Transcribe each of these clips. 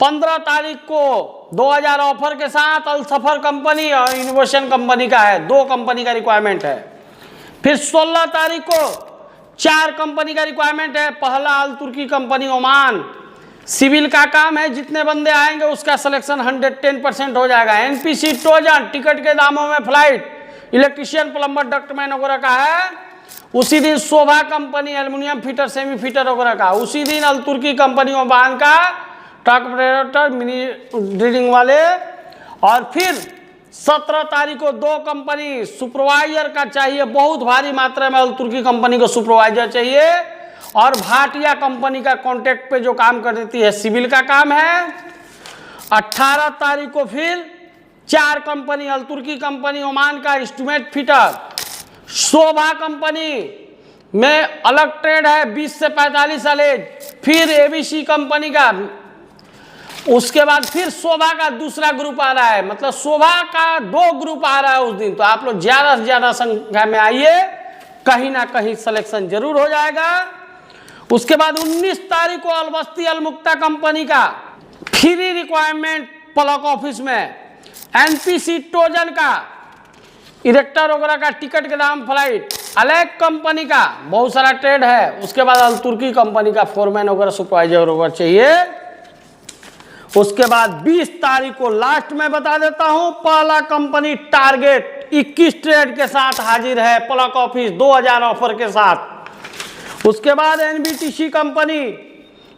15 तारीख को 2000 ऑफर के साथ अल-सफर कंपनी और इनोवेशन कंपनी का है, 2 कंपनी का रिक्वायरमेंट है। फिर 16 तारीख को 4 कंपनी का रिक्वायरमेंट है। पहला अल तुर्की कंपनी ओमान, सिविल का काम है, जितने बंदे आएंगे उसका सिलेक्शन 110% हो जाएगा। एनपीसी ट्रोजन, टिकट के दामों में फ्लाइट, इलेक्ट्रिशियन, प्लम्बर, डक्टमैन वगैरह का है। उसी दिन Shobha company aluminium fitter, semi fitter वगैरह का। उसी दिन अल तुर्की कंपनी ओमान का ट्रक ऑपरेटर, मिनी ड्रिलिंग वाले। और फिर 17 तारीख को 2 कंपनी सुपरवाइजर का चाहिए, बहुत भारी मात्रा में अल तुर्की कंपनी को सुपरवाइजर चाहिए। और भाटिया कंपनी का कॉन्ट्रैक्ट पे जो काम कर देती है, सिविल का काम है। 18 तारीख को फिर 4 company Al Turki company Oman का इंस्ट्रूमेंट फिटर, शोभा कंपनी में अलग ट्रेड है 20 से 45 साल एज। फिर एबीसी कंपनी का, उसके बाद फिर शोभा का दूसरा ग्रुप आ रहा है, मतलब शोभा का 2 ग्रुप आ रहा है उस दिन। तो आप लोग ज्यादा से ज्यादा संख्या में आइए, कहीं ना कहीं सिलेक्शन जरूर हो जाएगा। उसके बाद 19 तारीख को अलबस्ती अलमुक्ता कंपनी का फ्री रिक्वायरमेंट प्लग ऑफिस में, एनपीसी ट्रोजन का, इरेक्टर वगैरह का, टिकट के दाम फ्लाइट, अलग कंपनी का बहुत सारा ट्रेड है। उसके बाद अल तुर्की कंपनी का फोरमैन वगैरह, सुपरवाइजर वगैरह चाहिए। उसके बाद 20 तारीख को लास्ट में बता देता हूं, पहला कंपनी टारगेट 21 ट्रेड के साथ हाजिर है, प्लग ऑफिस 2000 ऑफर के साथ। उसके बाद एनबीटीसी कंपनी,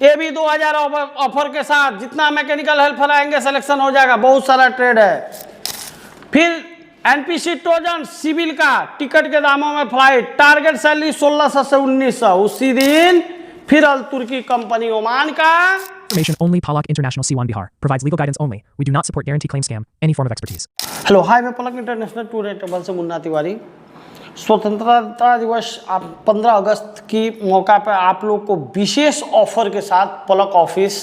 ये भी 2000 ऑफर के साथ, जितना मैकेनिकल हेल्पर आएंगे सिलेक्शन हो जाएगा, बहुत सारा ट्रेड है। फिर एनपीसी ट्रोजन सिविल का, टिकट के दामों में फ्लाइट, टारगेट सैलरी 1600 से 1900। उसी दिन फिर अल तुर्की कंपनी ओमान का। Information only. Palak International C1 Bihar provides legal guidance only. We do not support guarantee claim scam, any form of expertise. Hello hi, मैं पलक इंटरनेशनल टूर एंड ट्रैवल से मुन्ना तिवारी। स्वतंत्रता दिवस 15 अगस्त की मौका पर आप लोग को विशेष ऑफर के साथ पलक ऑफिस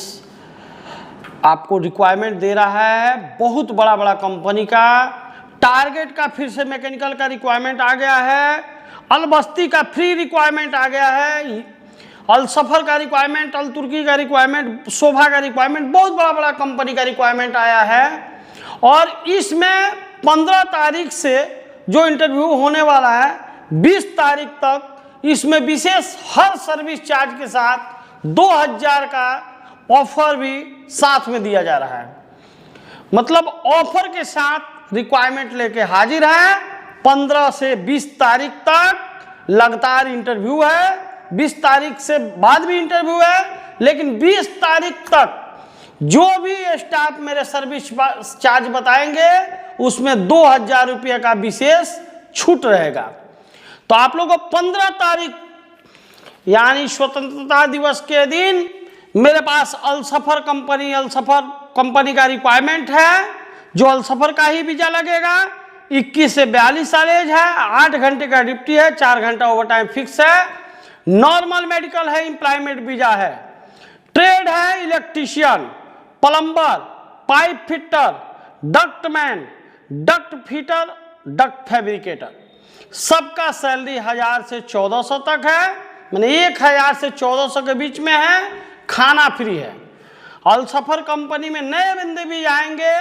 आपको रिक्वायरमेंट दे रहा है। बहुत बड़ा बड़ा कंपनी का टारगेट का फिर से मैकेनिकल का रिक्वायरमेंट आ गया है, अलबस्ती का फ्री रिक्वायरमेंट आ गया है, अल सफर का रिक्वायरमेंट, अल तुर्की का रिक्वायरमेंट, शोभा का रिक्वायरमेंट, बहुत बड़ा बड़ा कंपनी का रिक्वायरमेंट आया है। और इसमें 15 तारीख से जो इंटरव्यू होने वाला है, 20 तारीख तक इसमें विशेष हर सर्विस चार्ज के साथ 2000 का ऑफर भी साथ में दिया जा रहा है। मतलब ऑफर के साथ रिक्वायरमेंट लेके हाजिर है। 15 से 20 तारीख तक लगातार इंटरव्यू है, 20 तारीख से बाद भी इंटरव्यू है, लेकिन 20 तारीख तक जो भी स्टाफ मेरे सर्विस चार्ज बताएंगे उसमें 2000 रुपये का विशेष छूट रहेगा। तो आप लोगों को 15 तारीख यानी स्वतंत्रता दिवस के दिन मेरे पास अल सफर कंपनी का रिक्वायरमेंट है, जो अल सफर का ही वीजा लगेगा। 21 से 42 साल एज है, 8 घंटे का ड्यूटी है, 4 घंटा ओवर टाइम फिक्स है, नॉर्मल मेडिकल है, एम्प्लॉयमेंट वीजा है, ट्रेड है electrician, plumber, pipe fitter, ductman, duct fitter, duct fabricator. सबका सैलरी 1000 से 1400 तक है, मैंने 1000 से 1400 के बीच में है, खाना फ्री है। अल सफर कंपनी में नए बंदे भी आएंगे,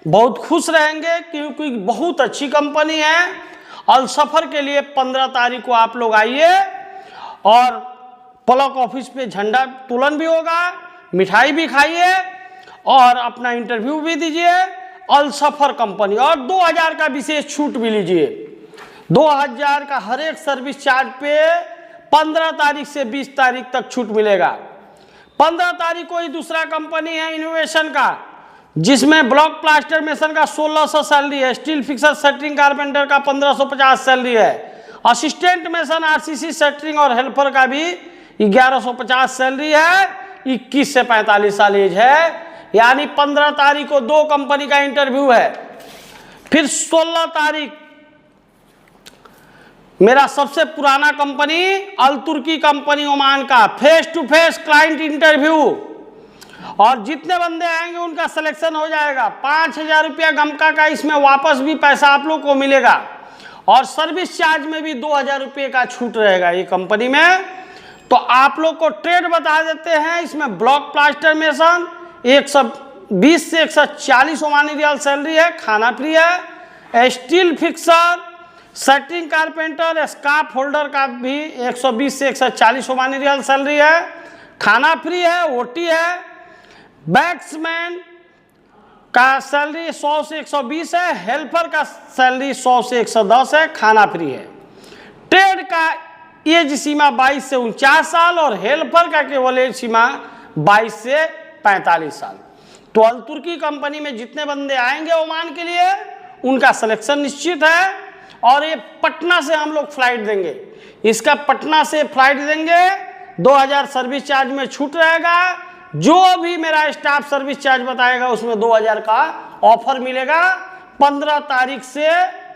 बहुत खुश रहेंगे क्योंकि बहुत अच्छी कंपनी है। अल सफर के लिए 15 तारीख को आप लोग आइए और पलक ऑफिस पे झंडा तोलन भी होगा, मिठाई भी खाइए और अपना इंटरव्यू भी दीजिए। अल सफर कंपनी और 2000 का विशेष छूट भी लीजिए। 2000 का हर एक सर्विस चार्ज पे 15 तारीख से 20 तारीख तक छूट मिलेगा। 15 तारीख को ही दूसरा कंपनी है इनोवेशन का, जिसमें ब्लॉक प्लास्टर मेसन का 1600 सैलरी है, स्टील फिक्सर सेटरिंग कारपेंटर का 1550 सैलरी है, असिस्टेंट मेसन आरसीसी सेटरिंग और हेल्पर का भी 1150 सैलरी है, 21 से 45 साल एज है। यानी 15 तारीख को 2 कंपनी का इंटरव्यू है। फिर 16 तारीख मेरा सबसे पुराना company Al Turki company Oman का face to face client interview, और जितने बंदे आएंगे उनका सिलेक्शन हो जाएगा। 5000 रुपया गमका का इसमें वापस भी पैसा आप लोग को मिलेगा, और सर्विस चार्ज में भी 2000 रुपये का छूट रहेगा ये कंपनी में। तो आप लोग को ट्रेड बता देते हैं, इसमें ब्लॉक प्लास्टर मेसन, 120 से 140 ओमानी रियाल सैलरी है, खाना फ्री है। Steel fixer, setting carpenter, scarf holder का भी 120 से 140 ओमानी रियाल सैलरी है, खाना फ्री है, ओटी है। बैट्समैन का सैलरी 100 से 120 है, हेल्पर का सैलरी 100 से 110 है, खाना फ्री है। ट्रेड का एज सीमा 22 से 49 साल और हेल्पर का केवल एज सीमा 22 से 45 साल। तो अल तुर्की कंपनी में जितने बंदे आएंगे ओमान के लिए उनका सिलेक्शन निश्चित है। और ये पटना से हम लोग फ्लाइट देंगे, इसका पटना से फ्लाइट देंगे, 2000 सर्विस चार्ज में छूट रहेगा। जो भी मेरा स्टाफ सर्विस चार्ज बताएगा उसमें 2000 का ऑफर मिलेगा 15 तारीख से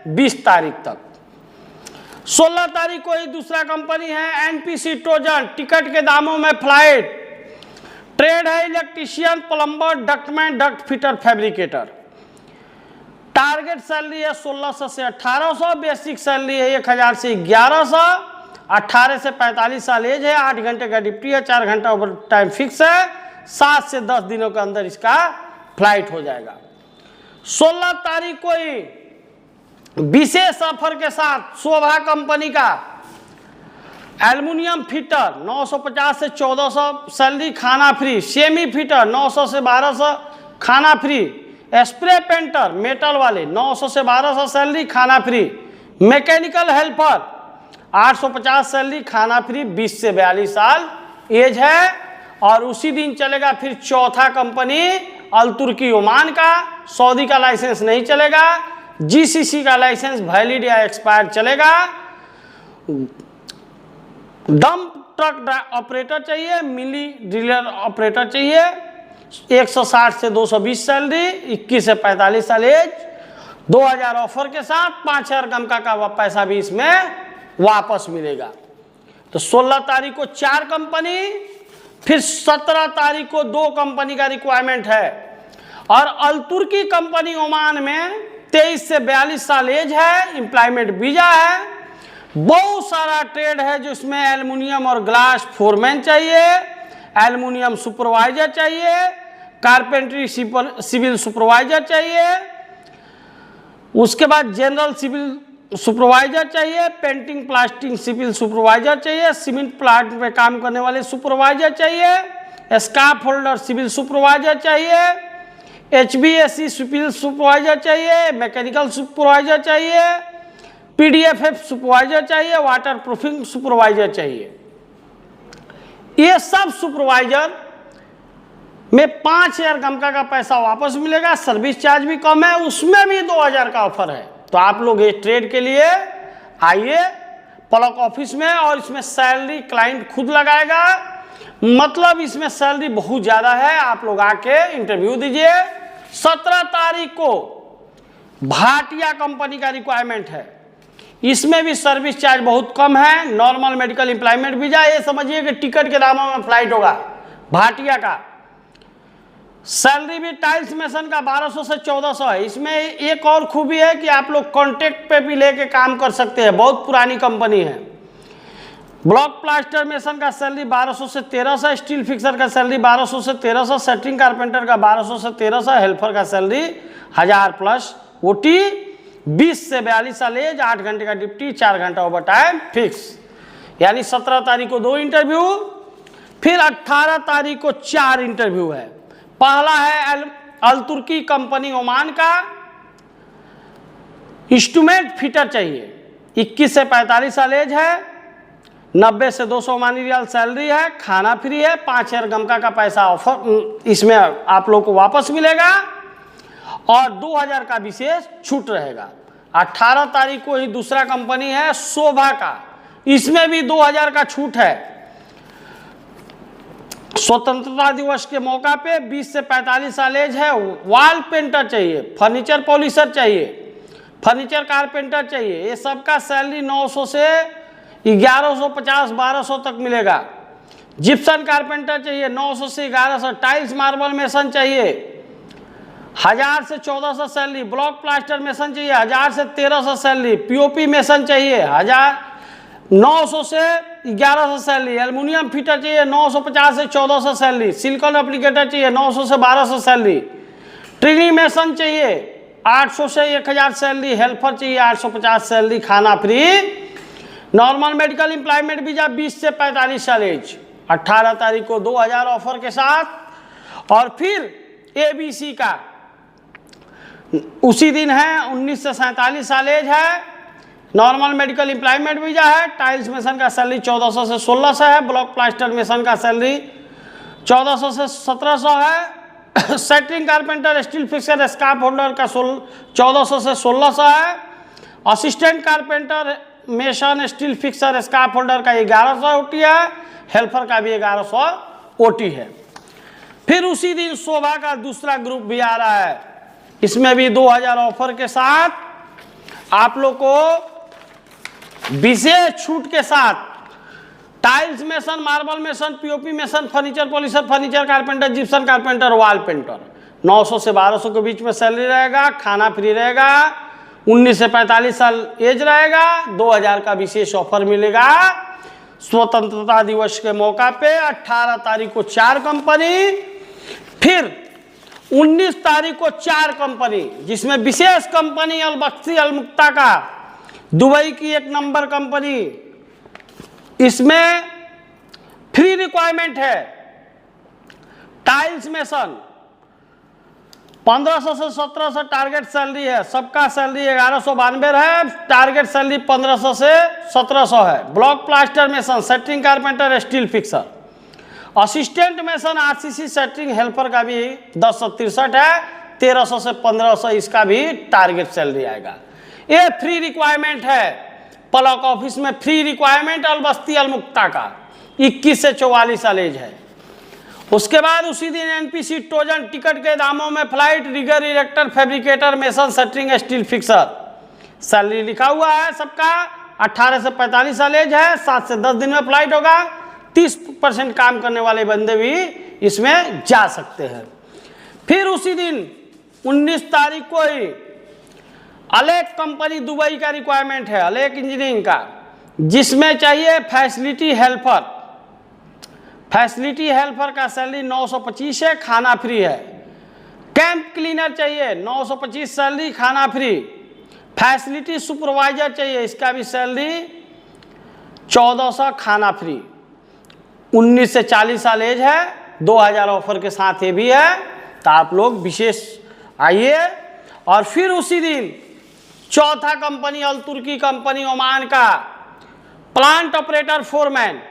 20 तारीख तक। 16 तारीख को ही दूसरा कंपनी है एनपीसी ट्रोजन, टिकट के दामों में फ्लाइट। ट्रेड है electrician, plumber, ductman, duct fitter, fabricator. Target salary है 1600 से 1800, बेसिक सैलरी है 1000 से 1100, 18 से 45 साल एज है, 8 घंटे का ड्यूटी है, 4 घंटा ओवर टाइम फिक्स है, 7 से 10 दिनों के अंदर इसका फ्लाइट हो जाएगा। 16 तारीख को ही विशेष ऑफर के साथ शोभा कंपनी का एल्युमिनियम फिटर 950 से 1400 सैलरी, खाना फ्री। सेमी फिटर 900 से 1200 खाना फ्री। स्प्रे पेंटर मेटल वाले 900 से 1200 सैलरी, खाना फ्री। मैकेनिकल हेल्पर 850 सैलरी, खाना फ्री, 20 से 42 साल एज है। और उसी दिन चलेगा फिर चौथा कंपनी अल तुर्की ओमान का। सऊदी का लाइसेंस नहीं चलेगा, जीसीसी का लाइसेंस वैलिड या एक्सपायर चलेगा। डंप ट्रक ऑपरेटर चाहिए, मिली ड्रिलर ऑपरेटर चाहिए, 160 से 220 सैलरी, 21 से 45 साल एज, 2000 ऑफर के साथ 5000 गमका का पैसा भी इसमें वापस मिलेगा। तो 16 तारीख को 4 कंपनी, फिर 17 तारीख को 2 कंपनी का रिक्वायरमेंट है। और अल तुर्की कंपनी ओमान में 23 से 42 साल एज है, एम्प्लॉयमेंट वीजा है। बहुत सारा ट्रेड है जिसमें एल्युमिनियम और ग्लास फोरमैन चाहिए, एल्युमिनियम सुपरवाइजर चाहिए, कारपेंट्री सिविल सुपरवाइजर चाहिए, उसके बाद जनरल सिविल सुपरवाइजर चाहिए, पेंटिंग प्लास्टिंग सिविल सुपरवाइजर चाहिए, सीमेंट प्लांट में काम करने वाले सुपरवाइजर चाहिए, स्काफ होल्डर सिविल सुपरवाइजर चाहिए, HVAC सिविल सुपरवाइजर चाहिए, मैकेनिकल सुपरवाइजर चाहिए, PDFF सुपरवाइजर चाहिए, वाटर प्रूफिंग सुपरवाइजर चाहिए। ये सब सुपरवाइजर में 5000 गमका का पैसा वापस मिलेगा, सर्विस चार्ज भी कम है, उसमें भी 2000 का ऑफर है। तो आप लोग ये ट्रेड के लिए आइए पलक ऑफिस में, और इसमें सैलरी क्लाइंट खुद लगाएगा, मतलब इसमें सैलरी बहुत ज़्यादा है। आप लोग आके इंटरव्यू दीजिए। 17 तारीख को भाटिया कंपनी का रिक्वायरमेंट है, इसमें भी सर्विस चार्ज बहुत कम है, नॉर्मल मेडिकल एम्प्लॉयमेंट वीजा। ये समझिए कि टिकट के दामों में फ्लाइट होगा भाटिया का। सैलरी भी टाइल्स मेसन का 1200 से 1400 है। इसमें एक और खूबी है कि आप लोग कॉन्ट्रैक्ट पे भी लेके काम कर सकते हैं, बहुत पुरानी कंपनी है। ब्लॉक प्लास्टर मेसन का सैलरी 1200 से 1300, स्टील फिक्सर का सैलरी 1200 से 1300, सेटिंग कारपेंटर का 1200 से 1300, हेल्पर का सैलरी 1000 प्लस ओटी, 20 से 42 साल एज, 8 घंटे का ड्यूटी, 4 घंटा ओवर टाइम फिक्स। यानी 17 तारीख को 2 इंटरव्यू, फिर 18 तारीख को 4 इंटरव्यू है। पहला है अल तुर्की कंपनी ओमान का, इंस्ट्रूमेंट फिटर चाहिए, 21 से 45 साल एज है, 90 से 200 ओमानी रियाल सैलरी है, खाना फ्री है, 5000 गमका का पैसा ऑफर इसमें आप लोग को वापस मिलेगा, और 2000 का विशेष छूट रहेगा। 18 तारीख को ही दूसरा कंपनी है शोभा का, इसमें भी 2000 का छूट है। स्वतंत्रता दिवस के मौका पे 20 से 45 साल एज है, वॉल पेंटर चाहिए, फर्नीचर पॉलिशर चाहिए, फर्नीचर कारपेंटर चाहिए। ये सबका सैलरी 900 से 1150 1200 तक मिलेगा। जिप्सन कारपेंटर चाहिए 900 से 1100, टाइल्स मार्बल मेसन चाहिए 1000 से 1400 सैलरी, ब्लॉक प्लास्टर मेसन चाहिए 1000 से 1300 सैलरी, पीओपी मेसन चाहिए 900 से 1100 सैलरी, एल्युमिनियम फिटर चाहिए 950 से 1400 सैलरी, सिलिकॉन एप्लीकेटर चाहिए 900 से 1200 सैलरी, ट्रिनिंग मेसन चाहिए 800 से 1000 सैलरी, हेल्पर चाहिए 850 सैलरी, खाना free, normal medical employment visa 20 से 45 साल एज, 18 तारीख को 2000 ऑफर के साथ। और फिर एबीसी का उसी दिन है, 19 से 47 साल एज है, नॉर्मल मेडिकल एम्प्लॉयमेंट वीजा है, टाइल्स मेसन का सैलरी 1400 से 1600 है, ब्लॉक प्लास्टर मेसन का सैलरी 1400 से 1700 है, shuttering carpenter steel fixer scaffold holder का 1400 से 1600 है, assistant carpenter mason steel fixer scaffold holder का 1100 ओटी है, हेल्पर का भी 1100 ओटी है। फिर उसी दिन शोभा का दूसरा ग्रुप भी आ रहा है, इसमें भी 2000 ऑफर के साथ आप लोग को विशेष छूट के साथ tiles mason, marble mason, POP mason, furniture polisher, furniture carpenter, Gipson carpenter, wall painter 900 से 1200 के बीच में सैलरी रहेगा, खाना फ्री रहेगा, 19 से 45 साल एज रहेगा, 2000 का विशेष ऑफर मिलेगा स्वतंत्रता दिवस के मौका पे। 18 तारीख को 4 कंपनी, फिर 19 तारीख को 4 कंपनी, जिसमें विशेष कंपनी अलबख्शी अलमुक्ता का दुबई की 1 नंबर कंपनी, इसमें फ्री रिक्वायरमेंट है। टाइल्स मेसन 1500 से 1700 टारगेट सैलरी है, सबका सैलरी 1192 है, टारगेट सैलरी 1500 से 1700 है। Block plaster mason, shuttering carpenter, steel fixer, assistant mason, RCC shuttering helper का भी 1063 है, 1300 से 1500 इसका भी टारगेट सैलरी आएगा। ये फ्री रिक्वायरमेंट है, पलक ऑफिस में फ्री रिक्वायरमेंट अलबस्ती अलमुक्ता का 21 से 44 साल एज है। उसके बाद उसी दिन एनपीसी टोजन टिकट के दामों में flight, rigger, erector, fabricator, mason, shuttering, steel fixer, salary लिखा हुआ है सबका। 18 से 45 साल एज है, 7 से 10 दिन में फ्लाइट होगा, 30% काम करने वाले बंदे भी इसमें जा सकते हैं। फिर उसी दिन 19 तारीख को ही अलेक कंपनी दुबई का रिक्वायरमेंट है, अलेक इंजीनियरिंग का, जिसमें चाहिए फैसिलिटी हेल्पर। फैसिलिटी हेल्पर का सैलरी 925 है, खाना फ्री है। कैंप क्लीनर चाहिए 925 सैलरी, खाना फ्री। फैसिलिटी सुपरवाइजर चाहिए, इसका भी सैलरी 1400, खाना फ्री। 19 से 40 साल एज है, 2000 ऑफर के साथ ये भी है, तो आप लोग विशेष आइए। और फिर उसी दिन चौथा company Al Turki company Oman का plant operator foreman,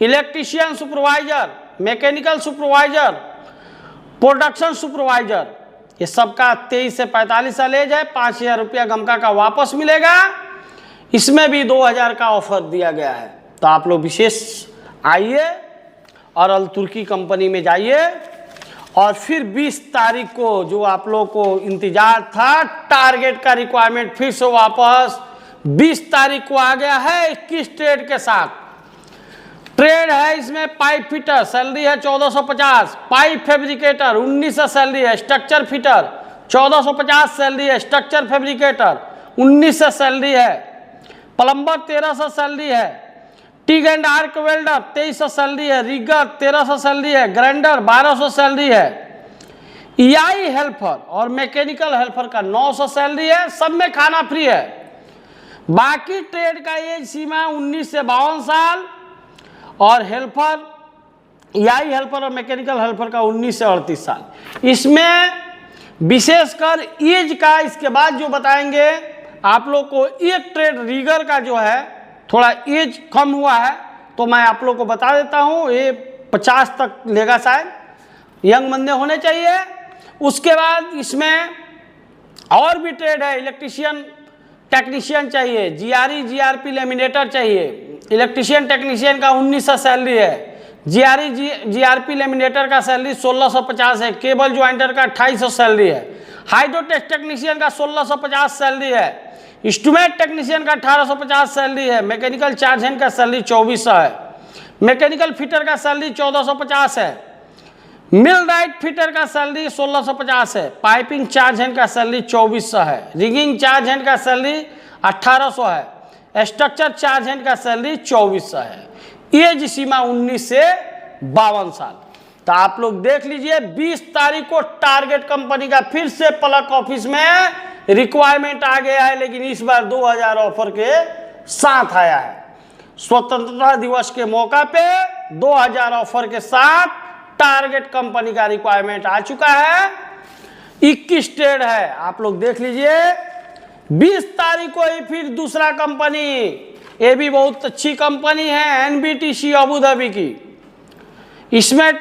electrician supervisor, mechanical supervisor, production supervisor, ये सबका 23 से 45 साल एज है, 5000 रुपया गमका का वापस मिलेगा। इसमें भी 2000 का ऑफर दिया गया है, तो आप लोग विशेष आइए और अल तुर्की कंपनी में जाइए। और फिर 20 तारीख को जो आप लोग को इंतजार था, टारगेट का रिक्वायरमेंट फिर से वापस 20 तारीख को आ गया है 21 ट्रेड के साथ। ट्रेड है इसमें पाइप फिटर, सैलरी है 1450, पाइप फैब्रिकेटर 1900 सैलरी है, स्ट्रक्चर फिटर 1450 सैलरी है, स्ट्रक्चर फैब्रिकेटर 1900 सैलरी है, प्लम्बर 1300 सैलरी है, TIG and arc welder 2300 salary है, रिगर 1300 सैलरी है, ग्राइंडर 1200 सैलरी है, ईआई हेल्पर और मैकेनिकल हेल्पर का 900 सैलरी है, सब में खाना फ्री है। बाकी ट्रेड का एज सीमा 19 से 52 साल और हेल्पर, ईआई हेल्पर और मैकेनिकल हेल्पर का 19 से 38 साल। इसमें विशेषकर एज का इसके बाद जो बताएंगे आप लोग को, एक ट्रेड रिगर का जो है थोड़ा एज कम हुआ है, तो मैं आप लोग को बता देता हूँ, ये 50 तक लेगा शायद, यंग बंदे होने चाहिए। उसके बाद इसमें और भी ट्रेड है, इलेक्ट्रीशियन टेक्नीशियन चाहिए, जीआरई जीआरपी लेमिनेटर चाहिए, इलेक्ट्रीशियन टेक्नीशियन का 1900 सैलरी है, जीआरई जीआरपी लेमिनेटर का सैलरी 1650 है, केबल ज्वाइंटर का 2800 सैलरी है, हाइड्रोटेक टेक्नीशियन का 1650 सैलरी है, इंस्ट्रूमेंट टेक्नीशियन का 1850 सैलरी है, मैकेनिकल चार्ज हैंड का सैलरी 2400 है, मैकेनिकल फिटर का सैलरी 1450 है, मिल राइट फिटर का सैलरी 1650 है, पाइपिंग चार्ज हैंड का सैलरी 2400 है, रिगिंग चार्ज हैंड का सैलरी 1800 है, स्ट्रक्चर चार्ज हैंड का सैलरी 2400 है। एज सीमा 19 से 52 साल। तो आप लोग देख लीजिए 20 तारीख को टारगेट कंपनी का फिर से पलक ऑफिस में रिक्वायरमेंट आ गया है, लेकिन इस बार 2000 ऑफर के साथ आया है। स्वतंत्रता दिवस के मौका पे 2000 ऑफर के साथ टारगेट कंपनी का रिक्वायरमेंट आ चुका है। 21 ट्रेड है, आप लोग देख लीजिए। 20 तारीख को ही फिर दूसरा कंपनी, ये भी बहुत अच्छी कंपनी है, एनबीटीसी अबू धाबी की। इसमें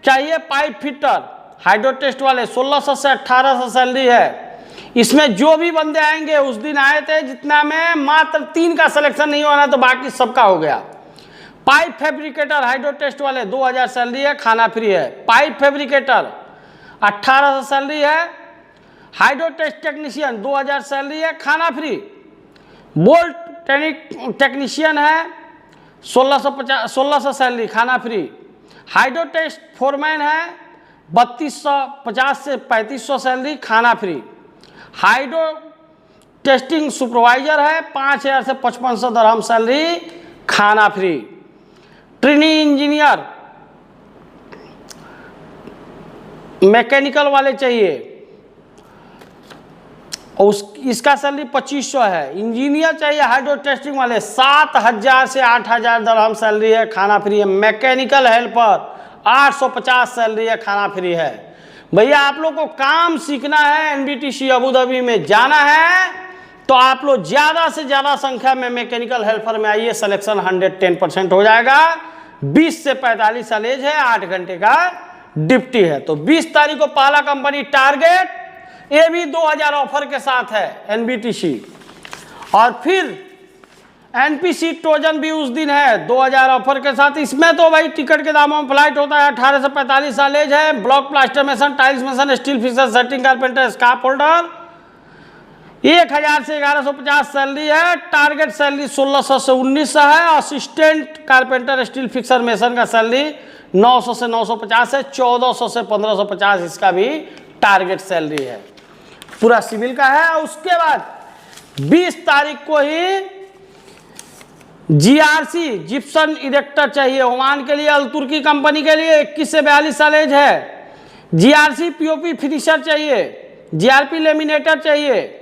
चाहिए पाइप फिटर हाइड्रो टेस्ट वाले, 1600 से 1800 सैलरी है। इसमें जो भी बंदे आएंगे, उस दिन आए थे जितना में मात्र 3 का सिलेक्शन नहीं होना, तो बाकी सबका हो गया। पाइप फैब्रिकेटर हाइड्रो टेस्ट वाले 2000 सैलरी है, खाना फ्री है। पाइप फैब्रिकेटर 1800 सैलरी है। हाइड्रो टेस्ट टेक्नीशियन 2000 सैलरी है, खाना फ्री। बोल्ट टेक्नीशियन है 1650 सैलरी, खाना फ्री। हाइड्रो टेस्ट फोरमैन है 3250 से 3500 सैलरी, खाना फ्री। हाइड्रो टेस्टिंग सुपरवाइजर है 5000 से 5500 दरहम सैलरी, खाना फ्री। ट्रेनी इंजीनियर मैकेनिकल वाले चाहिए, इसका सैलरी 2500 है। इंजीनियर चाहिए हाइड्रो टेस्टिंग वाले 7000 से 8000 दरहम सैलरी है, खाना फ्री है। मैकेनिकल हेल्पर 850 सैलरी है, खाना फ्री है। भैया आप लोग को काम सीखना है, एनबीटीसी अबू धाबी में जाना है, तो आप लोग ज़्यादा से ज़्यादा संख्या में मैकेनिकल हेल्पर में आइए। सिलेक्शन 110% हो जाएगा। 20 से 45 साल एज है, 8 घंटे का ड्यूटी है। तो 20 तारीख को पहला कंपनी टारगेट, ये भी 2000 ऑफर के साथ है एनबीटीसी। और फिर एनपीसी ट्रोजन भी उस दिन है 2000 ऑफर के साथ। इसमें तो भाई टिकट के दामों में फ्लाइट होता है। 18 से 45 साल एज है। Block plaster mason, tiles mason, steel fixer, setting carpenter, scarp holder. 1000 से 1150 सैलरी है। टारगेट सैलरी 1600 से 1900 है। Assistant carpenter, steel fixer, mason का सैलरी 900 से 950 है। 1400 से 1550 इसका भी टारगेट सैलरी है। पूरा सिविल का है। उसके बाद 20 तारीख को ही जीआरसी जिप्सन इरेक्टर चाहिए ओमान के लिए, अल तुर्की कंपनी के लिए। 21 से 42 साल एज है। जीआरसी पीओपी फिनिशर चाहिए। जीआरपी लेमिनेटर चाहिए।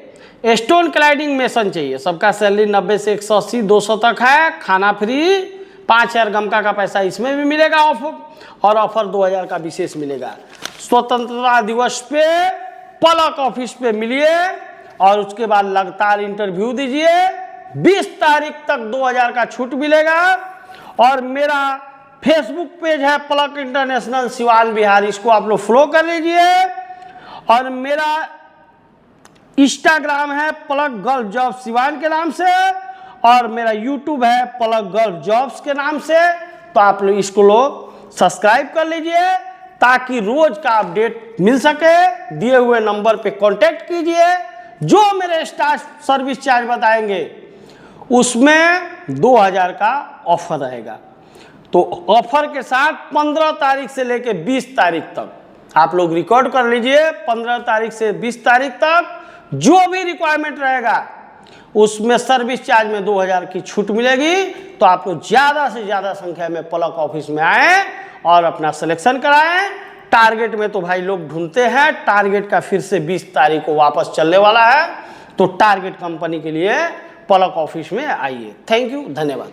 स्टोन क्लाइडिंग मेसन चाहिए। सबका सैलरी 90 से 180 200 तक है, खाना फ्री। 5000 गमका का पैसा इसमें भी मिलेगा ऑफर, और ऑफर 2000 का विशेष मिलेगा। स्वतंत्रता दिवस पे पलक ऑफिस पे मिलिए और उसके बाद लगातार इंटरव्यू दीजिए। 20 तारीख तक 2000 का छूट मिलेगा। और मेरा फेसबुक पेज है पलक इंटरनेशनल सिवान बिहार, इसको आप लोग फॉलो कर लीजिए। और मेरा इंस्टाग्राम है पलक गल्फ जॉब सिवान के नाम से, और मेरा यूट्यूब है पलक गल्फ जॉब्स के नाम से। तो आप लोग इसको लोग सब्सक्राइब कर लीजिए ताकि रोज का अपडेट मिल सके। दिए हुए नंबर पे कांटेक्ट कीजिए। जो मेरे स्टाफ सर्विस चार्ज बताएंगे उसमें 2000 का ऑफर रहेगा। तो ऑफर के साथ 15 तारीख से लेकर 20 तारीख तक आप लोग रिकॉर्ड कर लीजिए। 15 तारीख से 20 तारीख तक जो भी रिक्वायरमेंट रहेगा उसमें सर्विस चार्ज में 2000 की छूट मिलेगी। तो आप लोग ज़्यादा से ज़्यादा संख्या में पलक ऑफिस में आए और अपना सिलेक्शन कराएं। टारगेट में तो भाई लोग ढूंढते हैं, टारगेट का फिर से 20 तारीख को वापस चलने वाला है। तो टारगेट कंपनी के लिए पलक ऑफिस में आइए। थैंक यू, धन्यवाद।